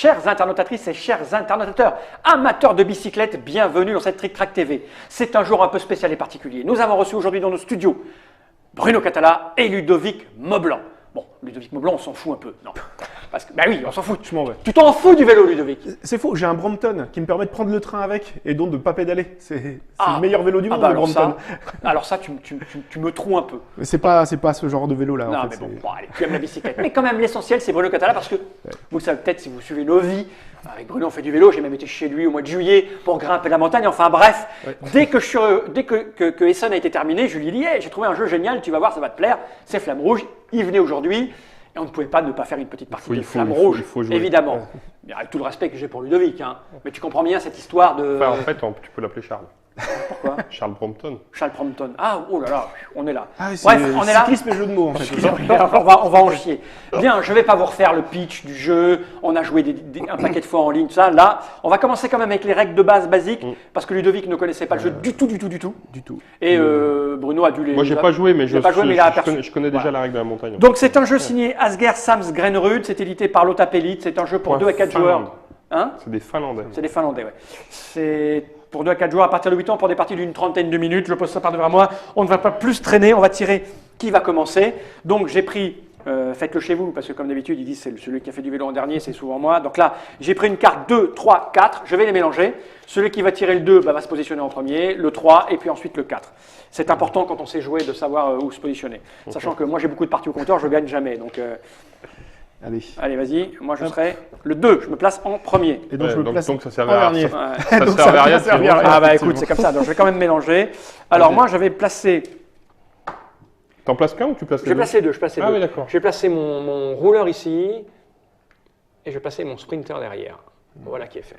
Chères internautatrices et chers internautateurs, amateurs de bicyclette, bienvenue dans cette Trick Track TV. C'est un jour un peu spécial et particulier. Nous avons reçu aujourd'hui dans nos studios Bruno Catala et Ludovic Maublanc. Bon, Ludovic Maublanc, on s'en fout un peu. Non. Parce que, bah oui, on s'en fout. Je m'en vais. Tu t'en fous du vélo, Ludovic? C'est faux, j'ai un Brompton qui me permet de prendre le train avec et donc de ne pas pédaler. C'est le meilleur vélo du monde, bah le Brompton. Alors ça, tu me trouves un peu. C'est pas ce genre de vélo là. Non, en mais fait, bon, allez, tu aimes la bicyclette. Mais quand même, l'essentiel, c'est Bruno Catala parce que, vous le savez peut-être si vous suivez nos vies, avec Bruno, on fait du vélo. J'ai même été chez lui au mois de juillet pour grimper la montagne. Enfin bref, dès que Essen a été terminé, je lui ai dit hey, j'ai trouvé un jeu génial, tu vas voir, ça va te plaire. C'est Flamme Rouge. Il venait aujourd'hui. Et on ne pouvait pas ne pas faire une petite partie de Flamme Rouge, évidemment. Bien, avec tout le respect que j'ai pour Ludovic. Hein. Mais tu comprends bien cette histoire de... Enfin, en fait, tu peux l'appeler Charles. Pourquoi? Charles Brompton. Charles Brompton. Ah, oh là là, on est là. Ah, bref, on est là. Cyclisme et jeu de mots, en fait. on va en chier. Bien, je ne vais pas vous refaire le pitch du jeu. On a joué un paquet de fois en ligne, tout ça. Là, on va commencer quand même avec les règles de base basiques, parce que Ludovic ne connaissait pas le jeu du tout. Et Bruno a dû les... Moi, j'ai pas joué, mais je connais déjà voilà. la règle de la montagne. Donc, c'est un jeu signé Asger Sams Grenrud. C'est édité par Lotapelite. C'est un jeu pour 2 à 4 joueurs. Hein? C'est des Finlandais. C'est des Finlandais, ouais. C'est pour 2 à 4 joueurs à partir de 8 ans pour des parties d'une trentaine de minutes. Je pose ça par devant moi. On ne va pas plus traîner. On va tirer qui va commencer. Donc, j'ai pris... faites-le chez vous, parce que comme d'habitude, ils disent c'est celui qui a fait du vélo en dernier, c'est souvent moi. Donc là, j'ai pris une carte 2, 3, 4, je vais les mélanger. Celui qui va tirer le 2 va se positionner en premier, le 3 et puis ensuite le 4. C'est important quand on sait jouer de savoir où se positionner. Okay. Sachant que moi j'ai beaucoup de parties au compteur, je ne gagne jamais. Donc, allez, vas-y, moi je serai le 2, je me place en premier. Et donc, je me place donc ça servait à rien. Ça servait à rien. Ah bah écoute, c'est comme ça, donc je vais quand même mélanger. Alors moi je vais placer... T'en places qu'un ou tu places les deux? Je vais placer deux, je place les deux. Ah oui, d'accord. Je vais placer mon rouleur ici et je vais placer mon sprinter derrière. Voilà qui est fait.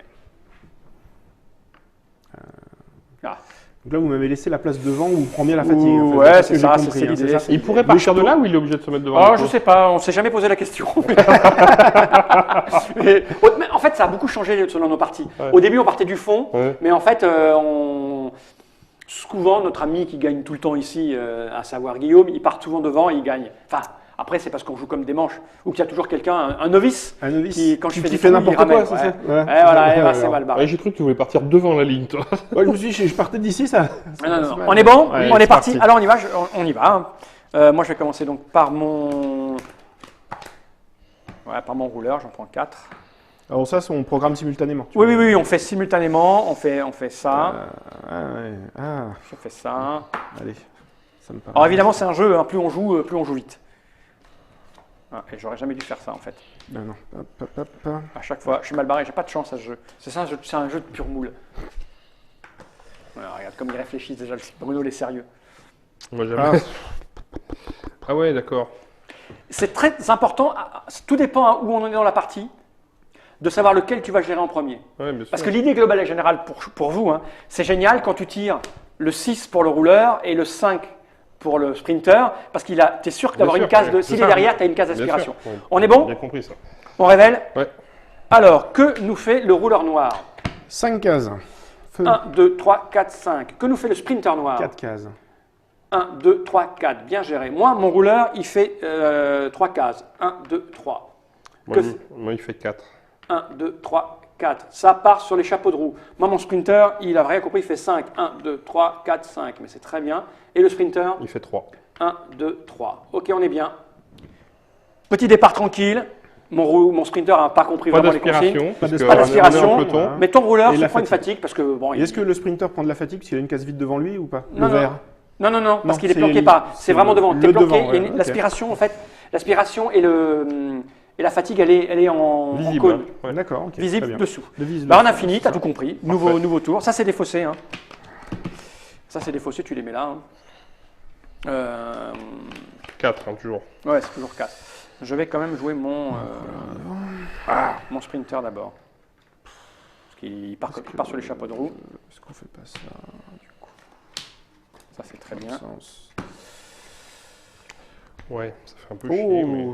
Donc là, vous m'avez laissé la place devant où on prend bien la fatigue. En fait, ouais, c'est ça, c'est l'idée. Il pourrait partir de là ou il est obligé de se mettre devant? Oh, je sais pas, on ne s'est jamais posé la question. Mais, en fait, ça a beaucoup changé selon nos parties. Ouais. Au début, on partait du fond, mais en fait, souvent, notre ami qui gagne tout le temps ici, à savoir Guillaume, il part souvent devant et il gagne. Enfin, après, c'est parce qu'on joue comme des manches ou qu'il y a toujours quelqu'un, un novice, qui, quand je fais des fait n'importe quoi, c'est ça. Voilà, c'est mal barré. J'ai cru que tu voulais partir devant la ligne, toi. Ouais, je me suis dit, je partais d'ici, ça. Non. On est bon? On est parti. Alors, on y va. Moi, je vais commencer donc par mon rouleur, j'en prends 4. Alors ça, on programme simultanément. Oui, on fait simultanément, on fait ça. Je fais ça. Allez, ça me paraît. Alors évidemment, c'est un jeu, hein, plus on joue vite. Ah, et j'aurais jamais dû faire ça en fait. Non. À chaque fois, je suis mal barré, j'ai pas de chance à ce jeu. C'est un jeu de pur moule. Voilà, regarde comme il réfléchit déjà, Bruno il est sérieux. Moi jamais. Ah ouais, d'accord. C'est très important, tout dépend où on en est dans la partie, de savoir lequel tu vas gérer en premier. Ouais, bien sûr. Parce que l'idée globale et générale pour vous, hein, c'est génial quand tu tires le 6 pour le rouleur et le 5 pour le sprinter, parce que tu es sûr d'avoir une case de... S'il est derrière, tu as une case d'aspiration. On est bon? Bien compris ça. On révèle? Ouais. Alors, que nous fait le rouleur noir? 5 cases. 1, 2, 3, 4, 5. Que nous fait le sprinter noir? 4 cases. 1, 2, 3, 4. Bien géré. Moi, mon rouleur, il fait 3 cases. 1, 2, 3. Moi, il fait 4. 1, 2, 3, 4. Ça part sur les chapeaux de roue. Moi, mon sprinter, il a rien compris, il fait 5. 1, 2, 3, 4, 5. Mais c'est très bien. Et le sprinter? Il fait 3. 1, 2, 3. Ok, on est bien. Petit départ tranquille. Mon sprinter n'a pas compris vraiment les consignes. Pas d'aspiration. Mais ton rouleur, tu prends une fatigue parce que bon. Est-ce que le sprinter prend de la fatigue parce qu'il a une case vide devant lui ou pas? Non, parce qu'il est planqué pas. C'est vraiment devant. T'es planqué. L'aspiration, en fait, l'aspiration et la fatigue, elle est en cône. Ouais. D'accord. Okay, visible dessous. On a fini, tu as tout compris. Nouveau tour. Ça, c'est des fossés. Hein. Ça, c'est des fossés, tu les mets là. Hein. 4, hein, toujours. Ouais, c'est toujours 4. Je vais quand même jouer mon sprinter d'abord. Parce qu'il part sur les chapeaux de roue. Est-ce qu'on fait pas ça du coup? Ça, c'est très bien. Ouais, ça fait un peu chier, mais...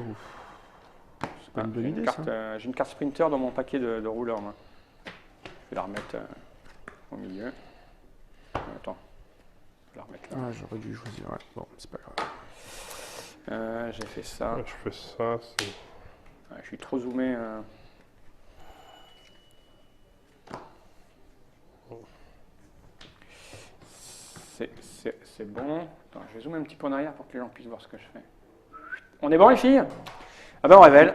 C'est pas une bonne idée, ça. J'ai une carte sprinter dans mon paquet de rouleurs, moi. Je vais la remettre au milieu. Attends. Je vais la remettre là. Ah, j'aurais dû choisir. Ouais. Bon, c'est pas grave. J'ai fait ça. Je fais ça. Je suis trop zoomé. c'est bon. Attends, je vais zoomer un petit peu en arrière pour que les gens puissent voir ce que je fais. On est bon, les filles? Ah ben, on révèle.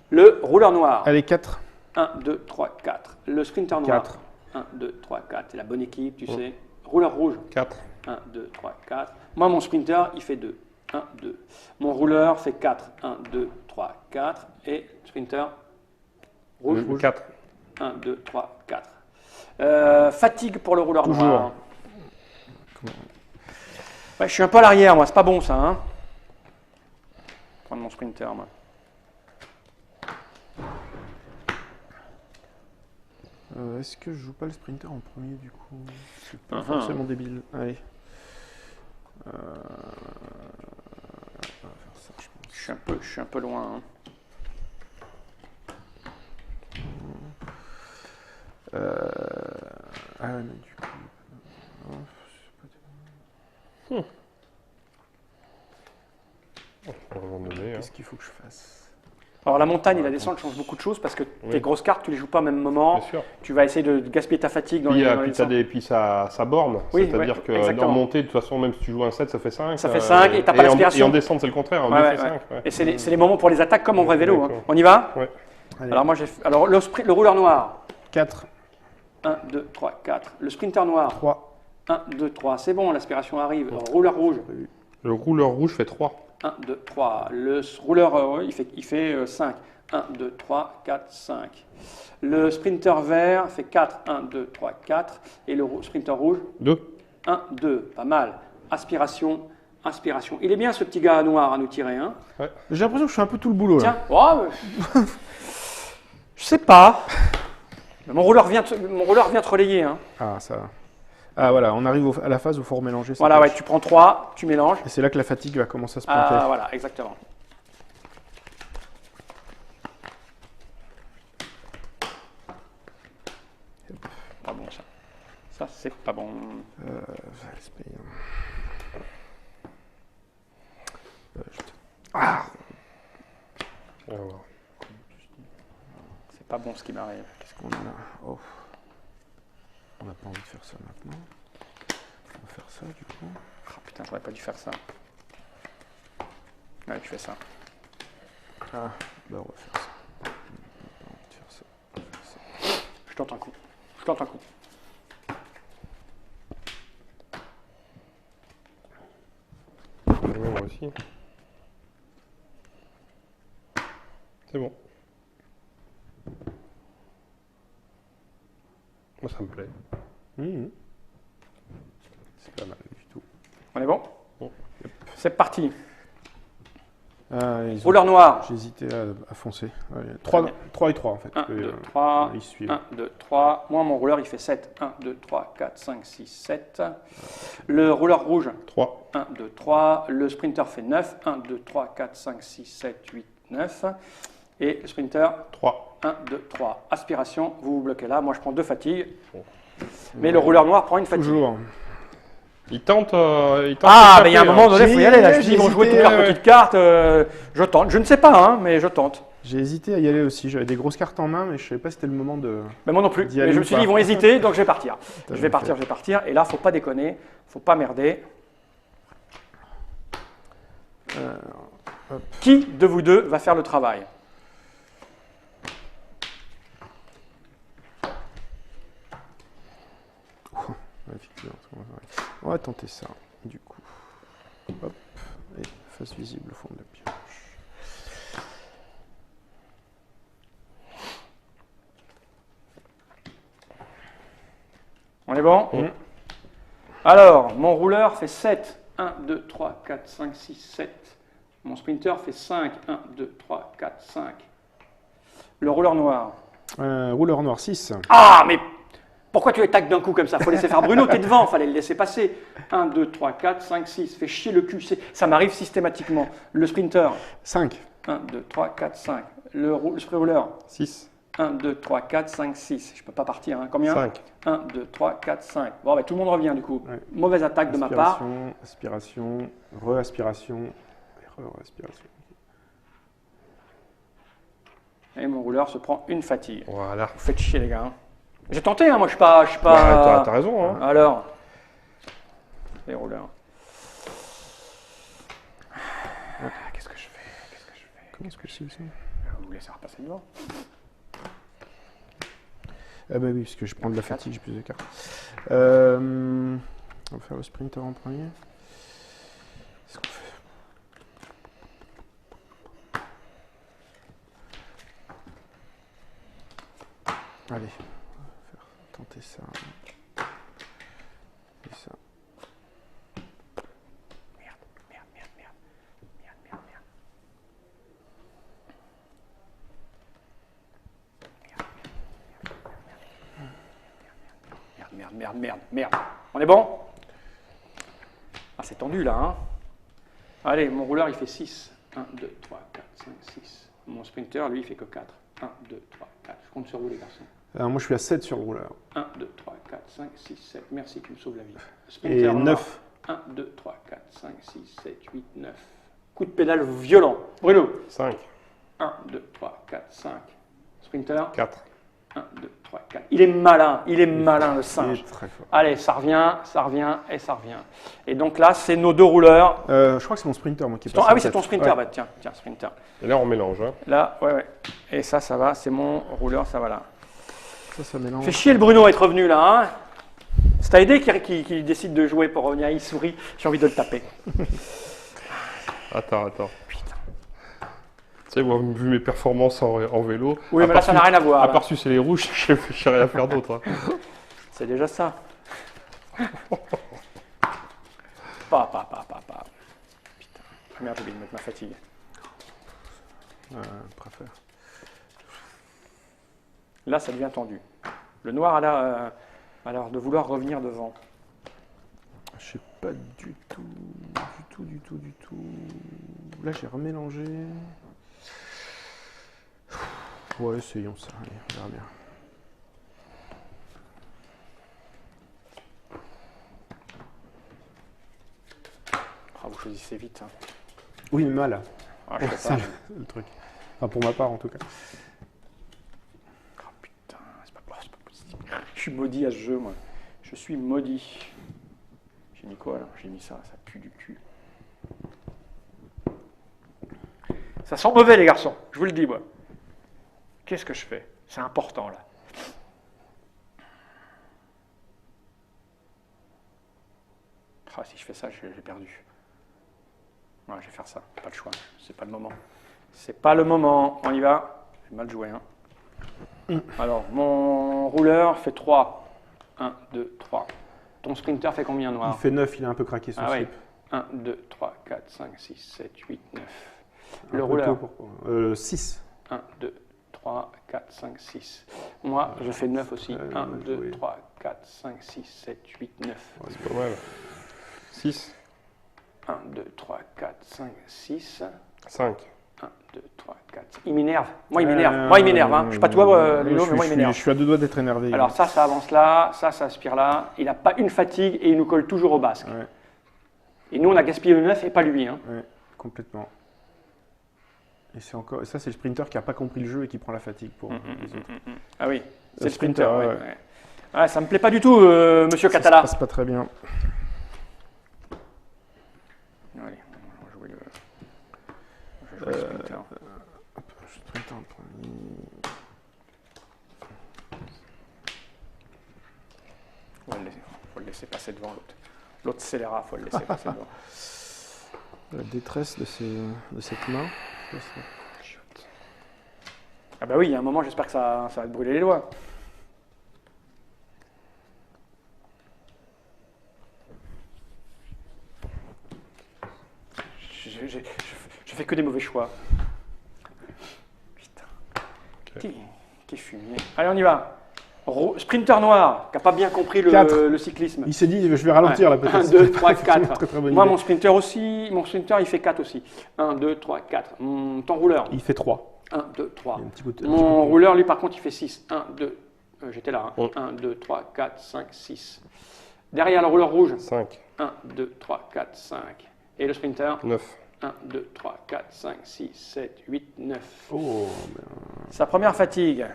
Le rouleur noir. Allez, 4. 1, 2, 3, 4. Le sprinter noir. 4. 1, 2, 3, 4. C'est la bonne équipe, tu sais. Rouleur rouge. 4. 1, 2, 3, 4. Moi, mon sprinter, il fait 2. 1, 2. Mon rouleur fait 4. 1, 2, 3, 4. Et sprinter rouge. 4. 1, 2, 3, 4. Fatigue pour le rouleur Toujours. noir. Ouais, je suis un peu à l'arrière, moi. C'est pas bon, ça. Hein. Prendre mon sprinter, moi. Est-ce que je joue pas le sprinter en premier du coup? C'est pas forcément débile. Allez. On va faire ça, je pense. Je suis un peu loin. Hein. Ah ouais, mais du coup. Non, On va en donner. Hein. qu'est-ce qu'il faut que je fasse? Alors la montagne et la descente changent beaucoup de choses parce que tes grosses cartes, tu les joues pas au même moment. Bien sûr. Tu vas essayer de gaspiller ta fatigue dans Puis, les dans les puis, descentes. puis ça borne. Oui, C'est-à-dire ouais, que exactement. en montée, de toute façon, même si tu joues un 7, ça fait 5. Ça fait 5 et t'as pas l'aspiration. Et en descente, c'est le contraire. En Ouais, deux, ouais, fait ouais. 5. Ouais. Et c'est les moments pour les attaques comme en vrai vélo. Hein. D'accord. On y va? Ouais. Allez. Alors moi alors le rouleur noir. 4, 1, 2, 3, 4. Le sprinter noir. 3. 1, 2, 3. C'est bon, l'aspiration arrive. Rouleur rouge. Le rouleur rouge fait 3. 1, 2, 3. Le rouleur, il fait 5. 1, 2, 3, 4, 5. Le sprinter vert fait 4. 1, 2, 3, 4. Et le sprinter rouge? 2. 1, 2. Pas mal. Aspiration, inspiration. Il est bien ce petit gars noir à nous tirer. Hein. J'ai l'impression que je fais un peu tout le boulot là. Tiens. Oh, je sais pas. Mais mon rouleur vient te relayer. Hein. Ah, ça va. Ah voilà, on arrive à la phase où il faut remélanger. ça Voilà, ouais, pêche. tu prends 3, tu mélanges. Et c'est là que la fatigue va commencer à se pointer. Ah, voilà, exactement. Pas bon ça. Ça, c'est pas bon. Laisse payer. On va voir. C'est pas bon ce qui m'arrive. Qu'est-ce qu'on a là? Oh. On n'a pas envie de faire ça maintenant. On va faire ça du coup. Ah, putain, j'aurais pas dû faire ça. Ouais, tu fais ça. Ah, bah on va faire ça. On n'a pas envie de faire ça. On va faire ça. Je tente un coup. Je tente un coup. Moi aussi. C'est bon. Moi, ça me plaît. C'est pas mal du tout. On est bon? Bon. C'est parti. Ah, Rouleur noir. J'ai hésité à foncer. Ouais, Très bien. 3 et 3 en fait. 1, 2, 3. Ils suivent. 1, 2, 3. Moi, mon rouleur, il fait 7. 1, 2, 3, 4, 5, 6, 7. Le rouleur rouge, 3. 1, 2, 3. Le sprinter fait 9. 1, 2, 3, 4, 5, 6, 7, 8, 9. Et le sprinter, 3. 1, 2, 3. Aspiration, vous vous bloquez là. Moi, je prends 2 fatigues. Bon. Mais le rouleur noir prend une fatigue. Toujours. Il tente. Ah, mais il y a un moment donné, il faut y aller. Là, je J'ai dis, ils vont jouer hésité, toutes leurs petites cartes. Je tente. Je ne sais pas, hein, mais je tente. J'ai hésité à y aller aussi. J'avais des grosses cartes en main, mais je savais pas si c'était le moment de. Mais moi non plus. D'y aller Mais je ou me suis pas. dit, ils vont hésiter, donc je vais partir. T'as Je vais bien partir. Et là, faut pas déconner. Faut pas merder. Qui de vous deux va faire le travail? Ouais, effectivement, on va tenter ça, du coup. Hop, et face visible au fond de la pioche. On est bon? Oui. Alors, mon rouleur fait 7. 1, 2, 3, 4, 5, 6, 7. Mon sprinter fait 5. 1, 2, 3, 4, 5. Le rouleur noir. Rouleur noir 6. Ah, mais pourquoi tu attaques d'un coup comme ça? Faut laisser faire Bruno, t'es devant, fallait le laisser passer. 1, 2, 3, 4, 5, 6. Fais chier le cul. Ça m'arrive systématiquement. Le sprinter. 5. 1, 2, 3, 4, 5. Le sprint rouleur. 6. 1, 2, 3, 4, 5, 6. Je peux pas partir. Hein. Combien? 5. 1, 2, 3, 4, 5. Bon, bah, tout le monde revient du coup. Ouais. Mauvaise attaque de ma part. Aspiration, re-aspiration, et re-aspiration. Et mon rouleur se prend une fatigue. Voilà. Vous faites chier les gars. Hein. J'ai tenté, hein, moi je suis pas. Bah, t'as raison. Hein. Alors, les rouleurs. Qu'est-ce que je fais? Comment est-ce que c'est aussi? Vous laissez repasser devant. Ah bah oui, parce que je prends de la fatigue, j'ai plus de cartes. On va faire le sprinter en premier. Qu'est-ce qu'on fait? Allez, on va faire tenter ça. Et ça. Merde. Merde. On est bon? Ah, c'est tendu là, hein? Allez, mon rouleur il fait 6. 1, 2, 3, 4, 5, 6. Mon sprinter, lui, il fait que 4. 1, 2, 3, 4. Je compte sur vous, les garçons. Alors moi je suis à 7 sur le rouleur. 1, 2, 3, 4, 5, 6, 7. Merci, tu me sauves la vie. Et Sprinter noir. 9. 1, 2, 3, 4, 5, 6, 7, 8, 9. Coup de pédale violent. Bruno. 5, 1, 2, 3, 4, 5. Sprinter. 4. 1, 2, 3, 4. Il est malin le Il singe. est très fort. Allez, ça revient et ça revient. Et donc là, c'est nos deux rouleurs. Je crois que c'est mon sprinter moi qui est passé Ah à oui, c'est 7. ton sprinter. Ouais. Bah, tiens, sprinter. Et là, on mélange. Hein. Là, ouais. Et ça va. C'est mon rouleur, ça va là. Ça mélange. Fait chier le Bruno à être revenu là. Hein. C'est à aider qui décide de jouer pour revenir. Il sourit. J'ai envie de le taper. Attends. Putain. Tu sais, moi, vu mes performances en vélo, Oui, mais là, ça n'a rien à voir. à là. part sucer les rouges, je sais rien à faire d'autre. Hein. C'est déjà ça. Pas. Putain. Ah merde, j'ai oublié de mettre ma fatigue. Préfère. Là, ça devient tendu. Le noir a l'air de vouloir revenir devant. Je sais pas du tout. Là j'ai remélangé. Ouais, essayons ça. Allez, on verra bien. Ah, vous choisissez vite. Hein. Oui, mais mal. Ah, je sais C'est pas. le truc. Enfin, pour ma part en tout cas. Oh putain, c'est pas possible. Je suis maudit à ce jeu, moi. Je suis maudit. J'ai mis quoi là? J'ai mis ça pue du cul. Ça sent mauvais, les garçons, je vous le dis, moi. Qu'est-ce que je fais? C'est important, là. Ah, si je fais ça, j'ai perdu. Ouais, je vais faire ça, pas le choix, c'est pas le moment. C'est pas le moment, on y va. J'ai mal joué, hein. Alors, mon rouleur fait 3. 1, 2, 3. Ton sprinter fait combien, noir? Il fait 9, il a un peu craqué son Ah ouais. slip. 1, 2, 3, 4, 5, 6, 7, 8, 9. Un Le peu rouleur. tôt pour- 6. 1, 2, 3, 4, 5, 6. Moi, je fais 9 aussi. 1, 2, oui. 3, 4, 5, 6, 7, 8, 9. C'est pas mal. 6, 1, 2, 3, 4, 5, 6. 5. 1, 2, 3, 4. Il m'énerve. Moi, il m'énerve. Moi, il m'énerve. Hein. Je sais pas toi, Léo, mais moi, il m'énerve. Je suis à deux doigts d'être énervé. Alors ça avance là, ça aspire là. Il n'a pas une fatigue et il nous colle toujours au basque. Ouais, Et nous, on a gaspillé le 9 et pas lui. Hein. ouais, complètement. Et c'est encore, ça, c'est le sprinter qui n'a pas compris le jeu et qui prend la fatigue pour les autres. Ah oui, c'est Le le sprinter. sprinter, Ouais. ouais. Ouais. Ah, ça me plaît pas du tout, monsieur Ça Catala. se passe pas très bien. Allez, on va jouer le, le sprinter. Je sprinter en premier. Faut le laisser passer devant l'autre. L'autre scélérat, faut le laisser passer devant. La détresse de cette main. Chut. Ah bah oui, il y a un moment, j'espère que ça va te brûler les doigts. Je fais que des mauvais choix. Putain. Okay. Qui fumier. Allez, on y va. Sprinter noir, qui n'a pas bien compris Quatre. le cyclisme. Il s'est dit, je vais ralentir là peut-être. 1, 2, 3, C'est 4. une très, très bonne Moi, idée. mon sprinter aussi, il fait 4 aussi. 1, 2, 3, 4. Ton rouleur. Il fait 3. 1, 2, 3. Il y a un petit bout de- Mon rouleur, lui, par contre, il fait 6. 1, 2. J'étais là. Oh. 1, 2, 3, 4, 5, 6. Derrière le rouleur rouge. 5, 1, 2, 3, 4, 5. Et le sprinter. 9. 1, 2, 3, 4, 5, 6, 7, 8, 9. Oh, Sa première fatigue.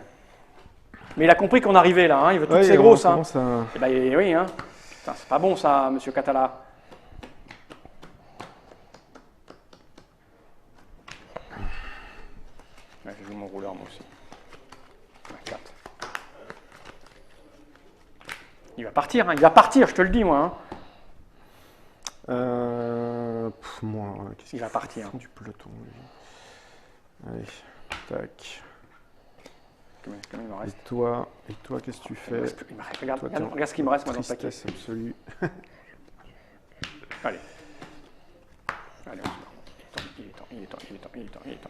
Mais il a compris qu'on arrivait là. Hein. Il veut toutes ouais, ces on grosses. Hein. commence à- Eh ben, oui, hein. Putain, c'est pas bon ça, monsieur Catala. partir, hein. Il va partir, je te le dis, moi. Hein. Moi, qu'est-ce Il va partir. du peloton. Lui. Allez, tac. Combien il me reste? Et toi, qu'est-ce que tu fais? Regarde, Toi, regarde ce qu'il me reste moi dans le paquet. Tristesse absolue. Allez. Allez, on se bat. Il est temps.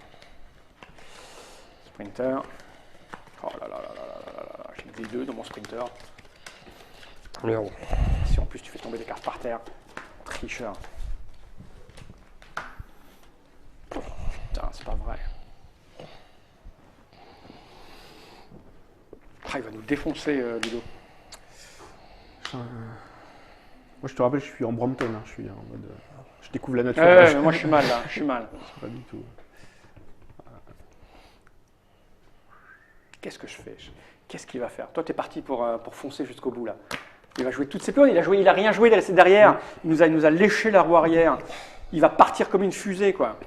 Sprinter. Oh là là là là là là là là. J'ai des 2 dans mon sprinter. Merde. Si en plus tu fais tomber des cartes par terre. Tricheur. Putain, c'est pas vrai. Ah, il va nous défoncer, Ludo. Moi, je te rappelle, je suis en Brompton. Hein. Je suis en mode. Je découvre la nature. Mais moi je suis mal là, je suis mal. Pas du tout. Qu'est-ce que je fais? Qu'est-ce qu'il va faire? Toi, tu es parti pour foncer jusqu'au bout là. Il va jouer toutes ses peurs, il a rien joué, il a laissé derrière. Il nous a léché la roue arrière. Il va partir comme une fusée, quoi.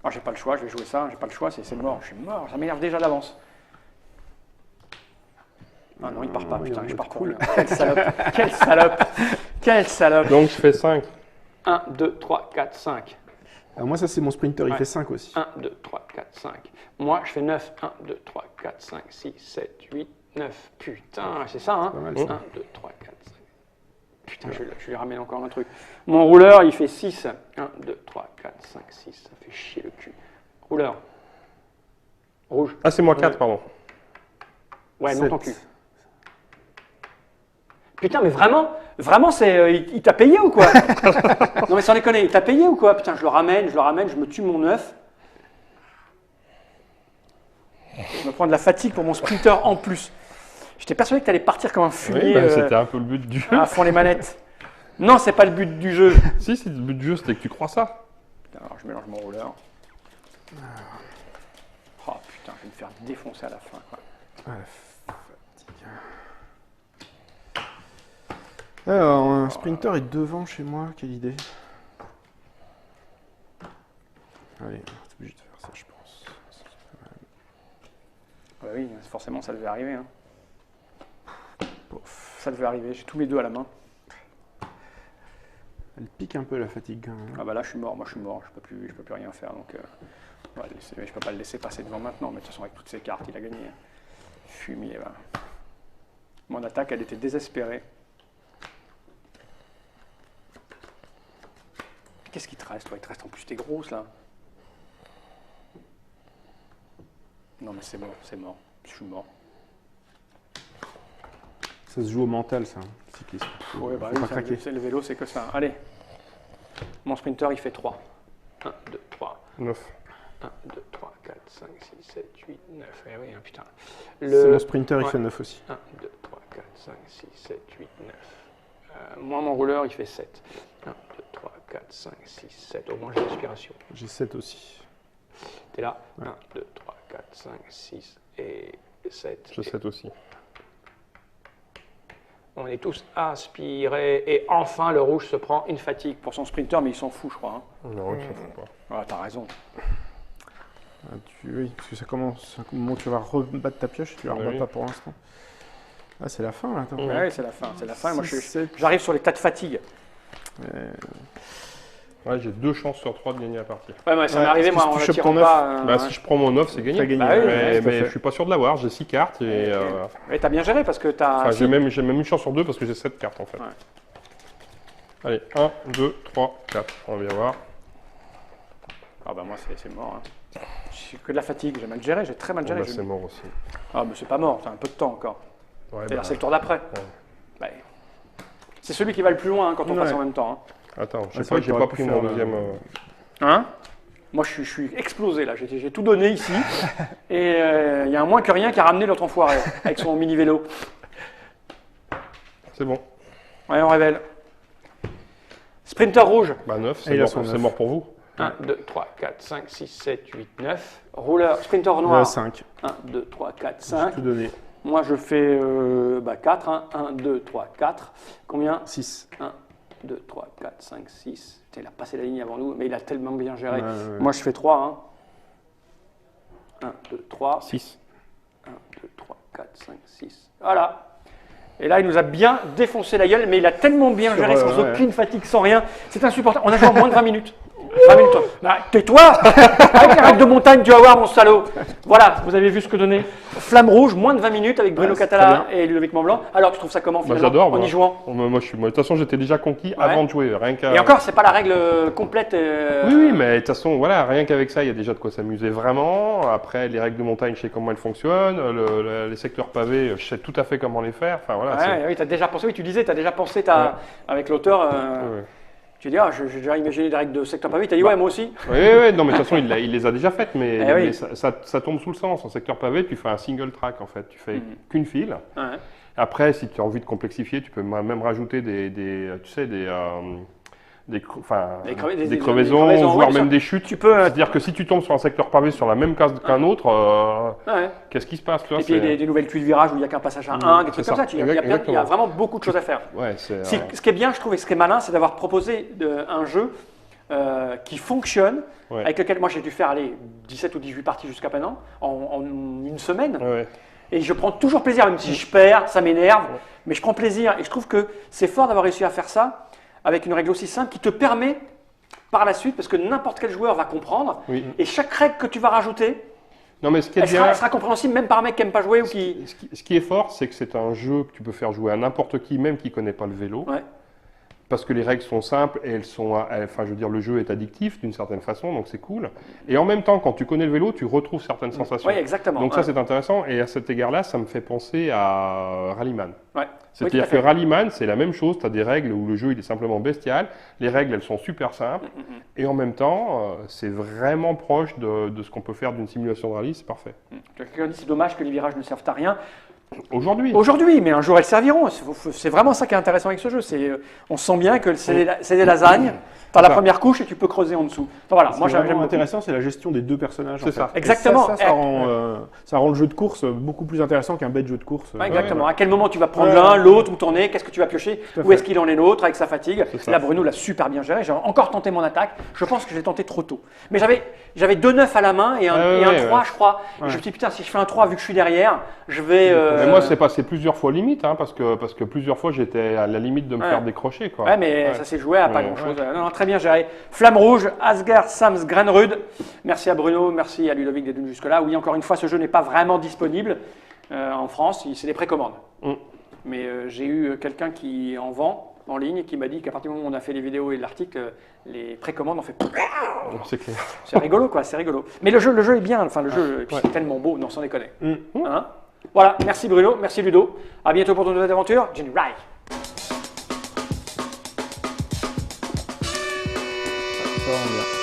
Ah, j'ai pas le choix, je vais jouer ça, j'ai pas le choix, c'est mort, je suis mort, ça m'énerve déjà d'avance. Ah non, il part pas, putain, je pars cool. Quelle salope, quelle salope, quelle salope. Donc je fais 5. 1, 2, 3, 4, 5. Alors moi, ça, c'est mon sprinter. Il Ouais. fait 5 aussi. 1, 2, 3, 4, 5. Moi, je fais 9. 1, 2, 3, 4, 5, 6, 7, 8, 9. Putain, c'est ça, hein? Pas mal, 1, ça. 2, 3, 4, 5. Putain, je lui ramène encore un truc. Mon rouleur, il fait 6. 1, 2, 3, 4, 5, 6. Ça fait chier le cul. Rouleur. Rouge. Ah, c'est moi 4, pardon. Ouais, non, 7. ton cul. Putain, mais vraiment, c'est, il t'a payé ou quoi? Non, mais sans déconner, il t'a payé ou quoi? Putain, je le ramène, je me tue mon 9. Je me prends de la fatigue pour mon sprinter en plus. J'étais persuadé que tu allais partir comme un fumier Oui, bah, c'était un peu le but du jeu. à fond les manettes. Non, c'est pas le but du jeu. Si, c'est le but du jeu, c'était que tu crois ça. Alors, je mélange mon rouleur. Oh putain, je vais me faire défoncer à la fin, quoi. Ah, la fatigue. Alors, un sprinter est devant chez moi. Quelle idée. Allez, on est obligé de faire ça, je pense. Bah oui, forcément, ça devait arriver. Hein. Pouf. Ça devait arriver, j'ai tous mes 2 à la main. Elle pique un peu la fatigue quand même. Ah bah là, je suis mort, je peux plus rien faire, donc on va le laisser. Mais je peux pas le laisser passer devant maintenant, mais de toute façon, avec toutes ces cartes, il a gagné. Fumier, va. Mon attaque, elle était désespérée. Qu'est-ce qui te reste, toi? Il te reste en plus tes grosses, là. Non, mais c'est mort, je suis mort. Ça se joue au mental, ça, hein, cyclisme. Ouais, bah Faut oui, pas craquer. le vélo, c'est que ça. Allez, mon sprinter, il fait 3. 1, 2, 3. 9. 1, 2, 3, 4, 5, 6, 7, 8, 9. Eh oui, hein, putain. C'est mon sprinter, il Ouais. fait 9 aussi. 1, 2, 3, 4, 5, 6, 7, 8, 9. Moi, mon rouleur, il fait 7. 1, 2, 3, 4, 5, 6, 7. Au moins, j'ai l'inspiration. J'ai 7 aussi. T'es là? Ouais. 1, 2, 3, 4, 5, 6 et 7. J'ai 7 aussi. On est tous aspirés. Et enfin, le rouge se prend une fatigue pour son sprinter, mais il s'en fout, je crois. Hein. Non, il s'en fout pas. Ah, t'as raison. Ah, oui, parce que ça commence. À un moment, tu vas rebattre ta pioche, tu la Ah, rebats oui. pas pour l'instant. Ah, c'est la fin là, attends. Ouais, c'est la fin. C'est la fin. Moi, 6, 7. j'arrive sur les tas de fatigue. Ouais, j'ai 2 chances sur 3 de gagner la partie. Ouais, mais ça Ouais, m'est arrivé, parce moi, que en si tu chopes attirant ton pas. Bah, si je prends mon 9, c'est gagné. T'as gagné. Bah oui, Mais, tout à fait. je suis pas sûr de l'avoir, j'ai 6 cartes et. Ouais, t'as bien géré parce que t'as. Enfin, j'ai même une chance sur 2 parce que j'ai 7 cartes en fait. Ouais. Allez, 1, 2, 3, 4. On va bien voir. Ah, bah, moi, c'est mort. Hein. J'ai que de la fatigue. J'ai mal géré, j'ai très mal Bon, géré. bah, c'est mort aussi. Ah, mais c'est pas mort, t'as un peu de temps encore. Ouais, C'est-à-dire, bah, c'est le tour d'après. ouais. Bah, c'est celui qui va le plus loin hein, quand on Ouais. passe en même temps. Attends, je c'est sais vrai pas, que j'ai t'aurais pas pu pris faire mon le- deuxième. Hein? Moi, je suis explosé là. J'ai tout donné ici. Et il y a un moins que rien qui a ramené l'autre enfoiré avec son mini vélo. C'est bon. Ouais, on révèle. Sprinter rouge. Bah 9, Et il a c'est son c'est 9. mort pour vous. 1, 2, 3, 4, 5, 6, 7, 8, 9. Rouleur, sprinter noir. 5. 1, 2, 3, 4, J'ai 5. tout donné. Moi, je fais 4. 1, 2, 3, 4. Combien? 6. 1, 2, 3, 4, 5, 6. Il a passé la ligne avant nous, mais il a tellement bien géré. Ouais, ouais. Moi, je fais 3. 1, 2, 3. 6. 1, 2, 3, 4, 5, 6. Voilà. Et là, il nous a bien défoncé la gueule, mais il a tellement bien géré, sans aucune fatigue, sans rien. C'est insupportable. On a joué en moins de 20 minutes. 20 minutes. Bah, tais-toi. Avec les règles de montagne, tu vas voir, mon salaud. Voilà, vous avez vu ce que donnait Flamme Rouge, moins de 20 minutes avec Bruno Catala et Ludovic Montblanc. Alors, tu trouves ça comment finalement J'adore. en y jouant? Moi, de toute façon, j'étais déjà conquis avant de jouer. Rien qu'à... Et encore, c'est pas la règle complète. Oui, mais de toute façon, voilà, rien qu'avec ça, il y a déjà de quoi s'amuser vraiment. Après, les règles de montagne, je sais comment elles fonctionnent. Les secteurs pavés, je sais tout à fait comment les faire. Enfin, voilà, oui, tu as déjà pensé, oui, tu disais, tu as déjà pensé avec l'auteur. Tu dis, j'ai déjà imaginé des règles de secteur pavé. Tu as dit, ouais, moi aussi. Oui, non, mais de toute façon, il les a déjà faites, mais, oui. ça tombe sous le sens. En secteur pavé, tu fais un single track, en fait. Tu fais qu'une file. Après, si tu as envie de complexifier, tu peux même rajouter des crevaisons, voire même des chutes. C'est-à-dire que si tu tombes sur un secteur pavé sur la même case qu'un autre, qu'est-ce qui se passe là? Et puis des nouvelles tuiles de virage où il n'y a qu'un passage à 1, des trucs comme ça. Il y a vraiment beaucoup de choses à faire. Ce qui est bien, je trouve, et ce qui est malin, c'est d'avoir proposé un jeu qui fonctionne, avec lequel moi j'ai dû faire 17 ou 18 parties jusqu'à maintenant, en une semaine. Et je prends toujours plaisir, même si je perds, ça m'énerve, mais je prends plaisir. Et je trouve que c'est fort d'avoir réussi à faire ça avec une règle aussi simple qui te permet par la suite, parce que n'importe quel joueur va comprendre, et chaque règle que tu vas rajouter, elle sera compréhensible même par un mec qui n'aime pas jouer ou qui… Ce qui est fort, c'est que c'est un jeu que tu peux faire jouer à n'importe qui, même qui ne connaît pas le vélo. Parce que les règles sont simples et le jeu est addictif d'une certaine façon, donc c'est cool. Et en même temps, quand tu connais le vélo, tu retrouves certaines sensations. Oui, exactement. Donc ça, c'est intéressant. Et à cet égard-là, ça me fait penser à Rallyman. C'est-à-dire que fait. Rallyman, c'est la même chose. Tu as des règles où le jeu il est simplement bestial. Les règles, elles sont super simples. Et en même temps, c'est vraiment proche de ce qu'on peut faire d'une simulation de rallye. C'est parfait. Quelqu'un dit c'est dommage que les virages ne servent à rien. Aujourd'hui, mais un jour elles serviront. C'est vraiment ça qui est intéressant avec ce jeu. On sent bien que c'est des lasagnes. Tu as la première couche et tu peux creuser en dessous. Enfin, voilà, moi j'aime intéressant, c'est la gestion des deux personnages. C'est ça. Exactement. Ça rend le jeu de course beaucoup plus intéressant qu'un bête jeu de course. Exactement. À quel moment tu vas prendre l'un, l'autre, où t'en es, qu'est-ce que tu vas piocher, où est-ce qu'il en est l'autre avec sa fatigue. Là, Bruno l'a super bien géré. J'ai encore tenté mon attaque. Je pense que j'ai tenté trop tôt. Mais j'avais 2 9 à la main et un 3, je crois. Et je me suis dit, putain, si je fais un 3, vu que je suis derrière, je vais. Mais moi, c'est passé plusieurs fois limite, parce que plusieurs fois j'étais à la limite de me faire décrocher. Quoi. Ouais, mais ça s'est joué à pas grand-chose. Non, très bien géré. Flamme Rouge, Asgard Sams Grenrud. Merci à Bruno, merci à Ludovic d'être venu jusque-là. Oui, encore une fois, ce jeu n'est pas vraiment disponible en France, c'est des précommandes. Mais j'ai eu quelqu'un qui en vend en ligne et qui m'a dit qu'à partir du moment où on a fait les vidéos et l'article, les précommandes ont fait. C'est clair. C'est rigolo, quoi, c'est rigolo. Mais le jeu est bien, enfin le jeu, c'est tellement beau, non, sans déconner. Hein, voilà, merci Bruno, merci Ludo. À bientôt pour de nouvelles aventures. Jenny Rye. Ça va bien.